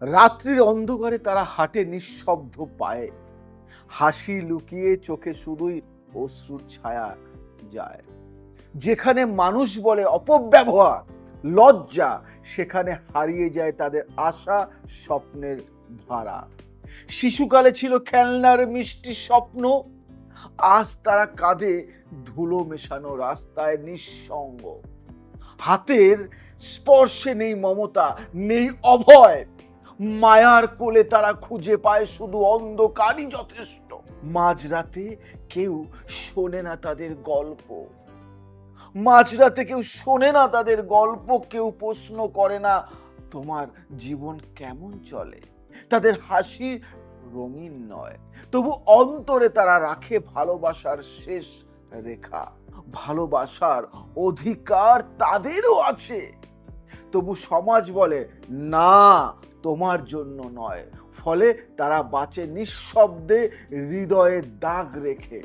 রাত্রির অন্ধকারে তারা হাঁটে নিঃশব্দ পায়ে, হাসি লুকিয়ে চোখে শুধুই অশ্রুর ছায়া যায়। যেখানে মানুষ বলে অপব্যবহার, লজ্জা, সেখানে হারিয়ে যায় তাদের আশা, স্বপ্নের ভাড়া। শিশুকালে ছিল খেলনার মিষ্টি স্বপ্ন, আজ তারা কাঁধে ধুলো মেশানো রাস্তায় নিঃসঙ্গ। হাতের স্পর্শে নেই মমতা, নেই অভয়, মায়ার কোলে তারা খুঁজে পায় শুধু অন্ধকারই যথেষ্ট। মাঝরাতে কেউ শোনে না তাদের গল্প, মাঝরাতে কেউ শোনে না তাদের গল্প, কেউ প্রশ্ন করে না তোমার জীবন কেমন চলে। তাদের হাসি রঙিন নয়, তবু অন্তরে তারা রাখে ভালোবাসার শেষ রেখা। ভালোবাসার অধিকার তাদেরও আছে, তবু সমাজ বলে না, তোমার জন্য নয়। ফলে তারা বাঁচে নিঃশব্দে, হৃদয়ে দাগ রেখে।